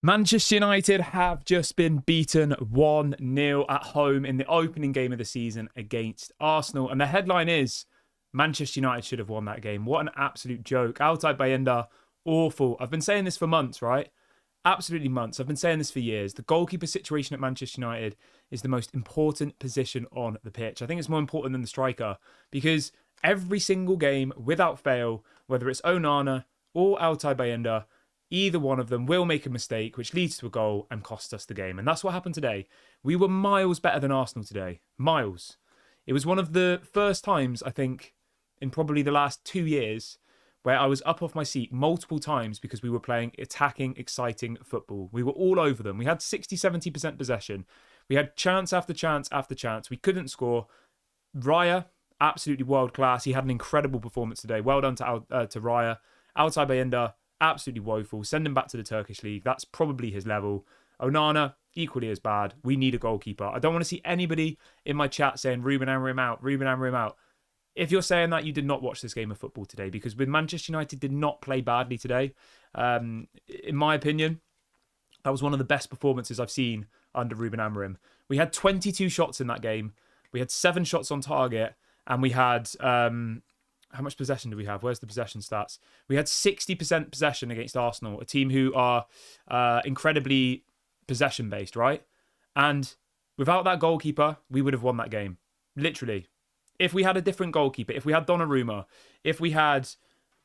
Manchester United have just been beaten 1-0 at home in the opening game of the season against Arsenal. And the headline is, Manchester United should have won that game. What an absolute joke. Altay Bayindir, awful. I've been saying this for months, right? Absolutely months. I've been saying this for years. The goalkeeper situation at Manchester United is the most important position on the pitch. I think it's more important than the striker because every single game, without fail, whether it's Onana or Altay Bayindir, either one of them will make a mistake, which leads to a goal and costs us the game. And that's what happened today. We were miles better than Arsenal today. Miles. It was one of the first times, I think, in probably the last 2 years, where I was up off my seat multiple times because we were playing attacking, exciting football. We were all over them. We had 60-70% possession. We had chance after chance after chance. We couldn't score. Raya, absolutely world class. He had an incredible performance today. Well done to Raya. Altay Bayindir, absolutely woeful. Send him back to the Turkish league. That's probably his level. Onana, equally as bad. We need a goalkeeper. I don't want to see anybody in my chat saying Ruben Amorim out, Ruben Amorim out. If you're saying that, you did not watch this game of football today, because with Manchester United did not play badly today. In my opinion, that was one of the best performances I've seen under Ruben Amorim. We had 22 shots in that game. We had 7 shots on target, and we had... how much possession do we have? Where's the possession stats? We had 60% possession against Arsenal, a team who are incredibly possession-based, right? And without that goalkeeper, we would have won that game. Literally. If we had a different goalkeeper, if we had Donnarumma, if we had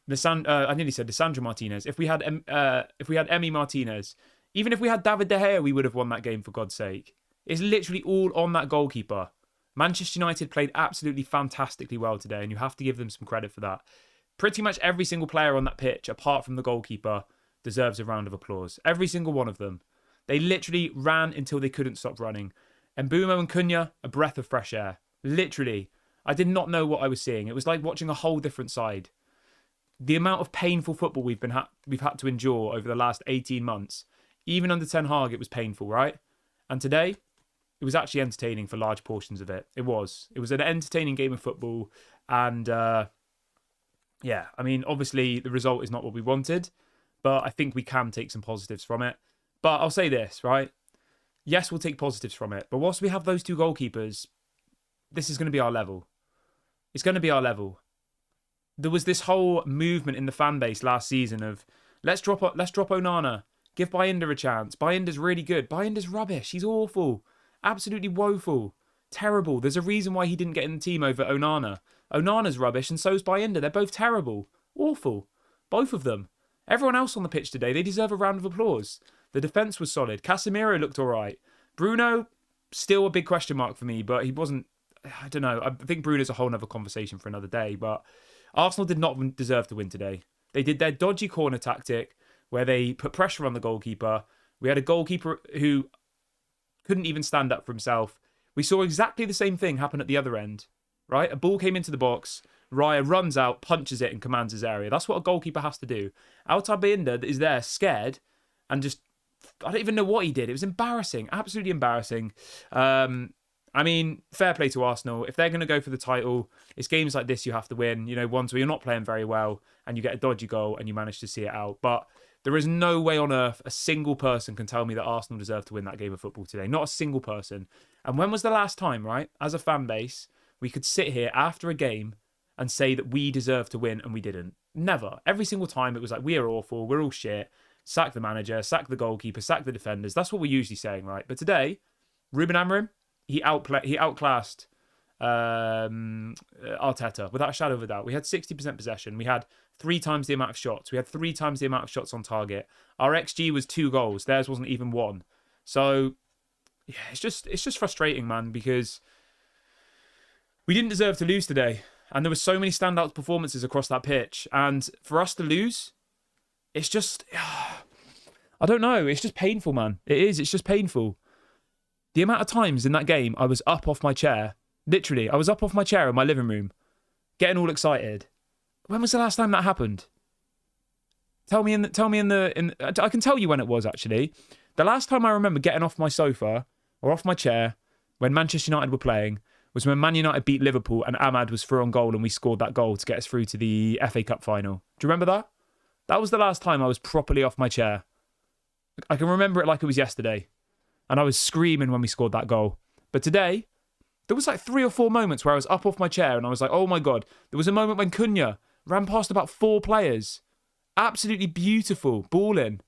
I nearly said Lisandro Martinez, if we had Emi Martinez, even if we had David De Gea, we would have won that game, for God's sake. It's literally all on that goalkeeper. Manchester United played absolutely fantastically well today, and you have to give them some credit for that. Pretty much every single player on that pitch, apart from the goalkeeper, deserves a round of applause. Every single one of them. They literally ran until they couldn't stop running. And Mbeumo and Cunha, a breath of fresh air. Literally. I did not know what I was seeing. It was like watching a whole different side. The amount of painful football we've had to endure over the last 18 months, even under Ten Hag, it was painful, right? And today, it was actually entertaining for large portions of it. It was an entertaining game of football. And yeah, I mean, obviously the result is not what we wanted, but I think we can take some positives from it. But I'll say this, right? Yes, we'll take positives from it. But whilst we have those two goalkeepers, this is going to be our level. It's going to be our level. There was this whole movement in the fan base last season of let's drop Onana, give Bayindir a chance. Bayindir's really good. Bayindir's rubbish. He's awful. Absolutely woeful. Terrible. There's a reason why he didn't get in the team over Onana. Onana's rubbish and so's Bayindir. They're both terrible. Awful. Both of them. Everyone else on the pitch today, they deserve a round of applause. The defence was solid. Casemiro looked all right. Bruno, still a big question mark for me, but he wasn't... I don't know. I think Bruno's a whole other conversation for another day, but Arsenal did not deserve to win today. They did their dodgy corner tactic where they put pressure on the goalkeeper. We had a goalkeeper who couldn't even stand up for himself. We saw exactly the same thing happen at the other end, right? A ball came into the box. Raya runs out, punches it, and commands his area. That's what a goalkeeper has to do. Altay Bayindir is there scared and just... I don't even know what he did. It was embarrassing. Absolutely embarrassing. I mean, fair play to Arsenal. If they're going to go for the title, it's games like this you have to win. You know, ones where you're not playing very well and you get a dodgy goal and you manage to see it out. But there is no way on earth a single person can tell me that Arsenal deserve to win that game of football today. Not a single person. And when was the last time, right, as a fan base, we could sit here after a game and say that we deserve to win and we didn't? Never. Every single time it was like, we are awful, we're all shit, sack the manager, sack the goalkeeper, sack the defenders. That's what we're usually saying, right? But today, Ruben Amorim, he outclassed Arteta without a shadow of a doubt. We had 60% possession. We had 3 times the amount of shots. We had 3 times the amount of shots on target. Our XG was 2 goals. Theirs wasn't even 1. So yeah, it's just frustrating, man, because we didn't deserve to lose today. And there were so many standout performances across that pitch. And for us to lose, it's just... I don't know. It's just painful, man. It is. It's just painful. The amount of times in that game I was up off my chair. Literally, I was up off my chair in my living room, getting all excited. When was the last time that happened? I can tell you when it was, actually. The last time I remember getting off my sofa or off my chair when Manchester United were playing was when Man United beat Liverpool and Ahmad was through on goal and we scored that goal to get us through to the FA Cup final. Do you remember that? That was the last time I was properly off my chair. I can remember it like it was yesterday. And I was screaming when we scored that goal. But today, there was like 3 or 4 moments where I was up off my chair and I was like, oh my God. There was a moment when Cunha ran past about 4 players. Absolutely beautiful. Balling.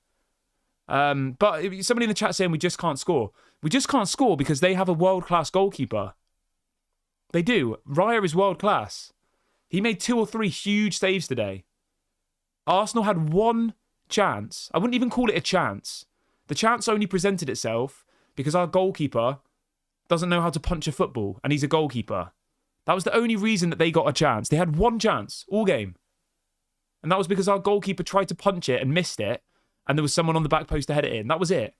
But somebody in the chat saying we just can't score. We just can't score because they have a world-class goalkeeper. They do. Raya is world-class. He made 2 or 3 huge saves today. Arsenal had 1 chance. I wouldn't even call it a chance. The chance only presented itself because our goalkeeper doesn't know how to punch a football, and he's a goalkeeper. That was the only reason that they got a chance. They had 1 chance all game. And that was because our goalkeeper tried to punch it and missed it, and there was someone on the back post to head it in. That was it.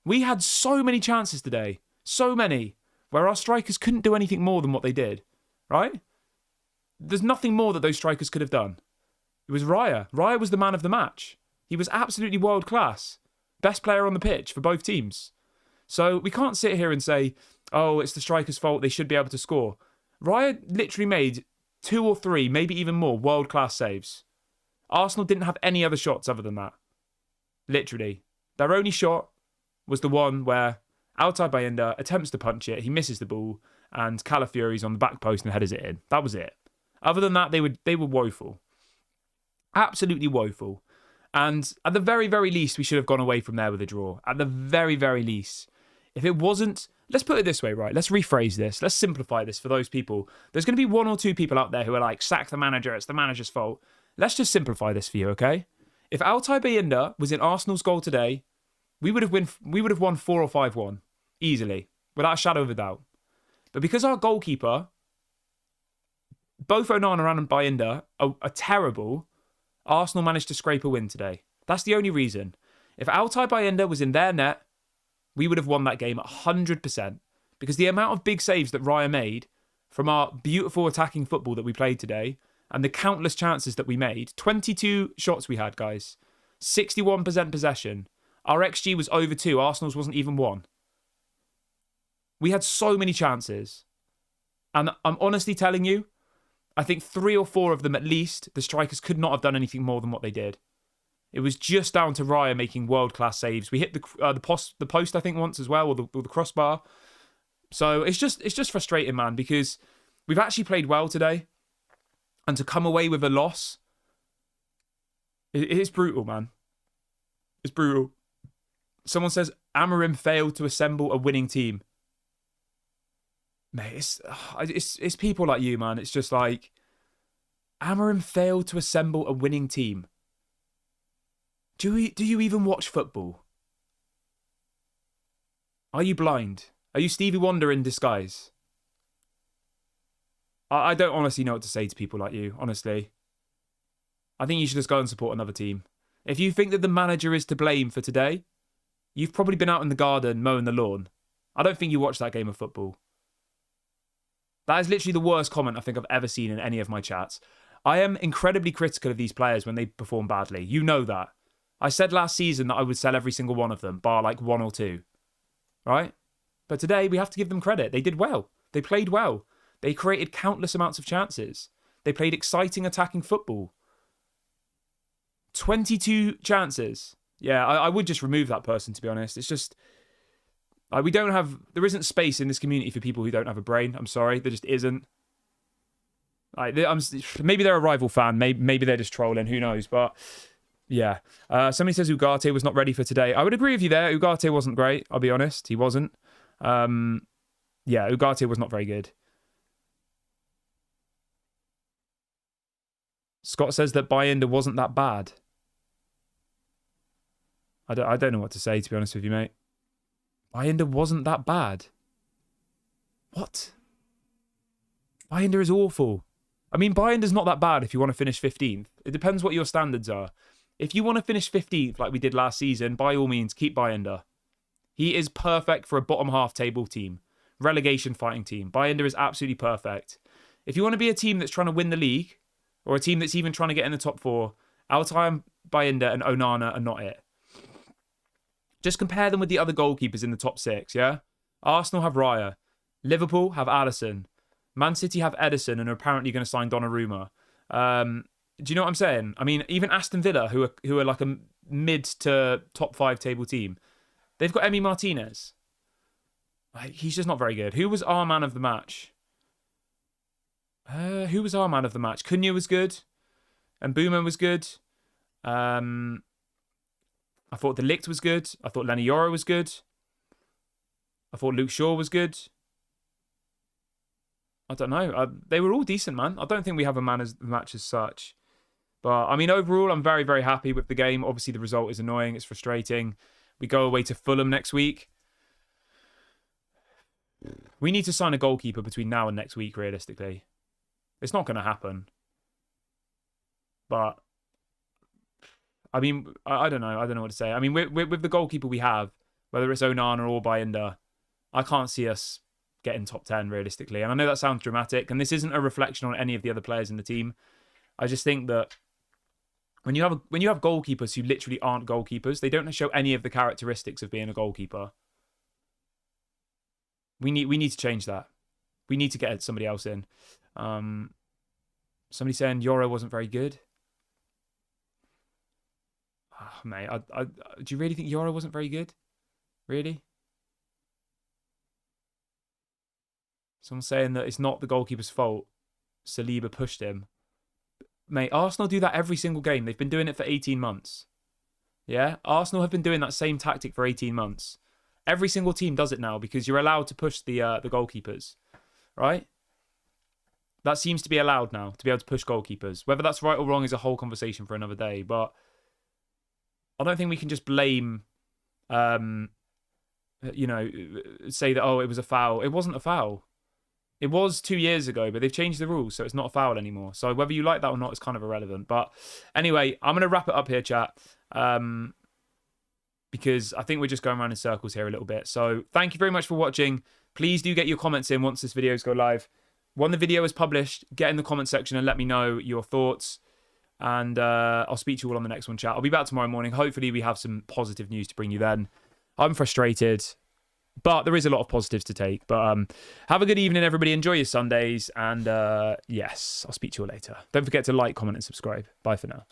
We had so many chances today. So many. Where our strikers couldn't do anything more than what they did. Right? There's nothing more that those strikers could have done. It was Raya. Raya was the man of the match. He was absolutely world class. Best player on the pitch for both teams. So we can't sit here and say, oh, it's the striker's fault. They should be able to score. Raya literally made 2 or 3, maybe even more, world class saves. Arsenal didn't have any other shots other than that. Literally. Their only shot was the one where Altay Bayindir attempts to punch it. He misses the ball. And Calafiori's on the back post and headers it in. That was it. Other than that, they were woeful. Absolutely woeful. And at the very, very least, we should have gone away from there with a draw. At the very, very least. If it wasn't... Let's put it this way, right? Let's rephrase this. Let's simplify this for those people. There's going to be 1 or 2 people out there who are like, sack the manager, it's the manager's fault. Let's just simplify this for you, okay? If Altay Bayindir was in Arsenal's goal today, we would have won 4 or 5-1. Easily. Without a shadow of a doubt. But because our goalkeeper, both Onana and Bayindir, are terrible, Arsenal managed to scrape a win today. That's the only reason. If Altay Bayindir was in their net, we would have won that game 100%. Because the amount of big saves that Raya made from our beautiful attacking football that we played today, and the countless chances that we made, 22 shots we had, guys. 61% possession. Our XG was over 2. Arsenal's wasn't even 1. We had so many chances. And I'm honestly telling you, I think 3 or 4 of them at least, the strikers could not have done anything more than what they did. It was just down to Raya making world-class saves. We hit the post, I think, once as well, or the crossbar. So it's just frustrating, man, because we've actually played well today. And to come away with a loss, it is brutal, man. It's brutal. Someone says, Amorim failed to assemble a winning team. Mate, it's people like you, man. It's just like, Amorim failed to assemble a winning team. Do you even watch football? Are you blind? Are you Stevie Wonder in disguise? I don't honestly know what to say to people like you, honestly. I think you should just go and support another team. If you think that the manager is to blame for today, you've probably been out in the garden mowing the lawn. I don't think you watched that game of football. That is literally the worst comment I think I've ever seen in any of my chats. I am incredibly critical of these players when they perform badly. You know that. I said last season that I would sell every single one of them, bar like 1 or 2. Right? But today we have to give them credit. They did well. They played well. They created countless amounts of chances. They played exciting attacking football. 22 chances. Yeah, I would just remove that person, to be honest. It's just... there isn't space in this community for people who don't have a brain. I'm sorry, there just isn't. Maybe they're a rival fan. Maybe they're just trolling. Who knows? But yeah. Somebody says Ugarte was not ready for today. I would agree with you there. Ugarte wasn't great. I'll be honest. He wasn't. Yeah, Ugarte was not very good. Scott says that Bayindir wasn't that bad. I don't know what to say, to be honest with you, mate. Bayindir wasn't that bad. What? Bayindir is awful. I mean, Bayindir's not that bad if you want to finish 15th. It depends what your standards are. If you want to finish 15th like we did last season, by all means, keep Bayindir. He is perfect for a bottom half table team. Relegation fighting team. Bayindir is absolutely perfect. If you want to be a team that's trying to win the league, or a team that's even trying to get in the top 4, Altay, Bayindir and Onana are not it. Just compare them with the other goalkeepers in the top 6, yeah? Arsenal have Raya. Liverpool have Alisson. Man City have Ederson and are apparently going to sign Donnarumma. Do you know what I'm saying? I mean, even Aston Villa, who are like mid to top 5 table team. They've got Emi Martinez. He's just not very good. Who was our man of the match? Who was our man of the match? Cunha was good. And Boomer was good. I thought De Ligt was good. I thought Lenny Yoro was good. I thought Luke Shaw was good. I don't know. They were all decent, man. I don't think we have a man of the match as such. But, I mean, overall, I'm very, very happy with the game. Obviously, the result is annoying. It's frustrating. We go away to Fulham next week. We need to sign a goalkeeper between now and next week, realistically. It's not going to happen. But, I mean, I don't know. I don't know what to say. I mean, with the goalkeeper we have, whether it's Onana or Bayinda, I can't see us getting top 10, realistically. And I know that sounds dramatic, and this isn't a reflection on any of the other players in the team. I just think that when you have goalkeepers who literally aren't goalkeepers, they don't show any of the characteristics of being a goalkeeper. We need to change that. We need to get somebody else in. Somebody saying Yoro wasn't very good. Oh, mate, do you really think Yoro wasn't very good? Really? Someone saying that it's not the goalkeeper's fault. Saliba pushed him. Mate, Arsenal do that every single game. They've been doing it for 18 months. Yeah? Arsenal have been doing that same tactic for 18 months. Every single team does it now because you're allowed to push the goalkeepers. Right? That seems to be allowed now, to be able to push goalkeepers. Whether that's right or wrong is a whole conversation for another day. But I don't think we can just blame, say that, oh, it was a foul. It wasn't a foul. It was 2 years ago, but they've changed the rules, so it's not a foul anymore. So whether you like that or not is kind of irrelevant. But anyway, I'm going to wrap it up here, chat, because I think we're just going around in circles here a little bit. So thank you very much for watching. Please do get your comments in once this videos go live. When the video is published, get in the comment section and let me know your thoughts. And I'll speak to you all on the next one, chat. I'll be back tomorrow morning. Hopefully we have some positive news to bring you then. I'm frustrated, but there is a lot of positives to take. But have a good evening, everybody. Enjoy your Sundays. And yes, I'll speak to you all later. Don't forget to like, comment, and subscribe. Bye for now.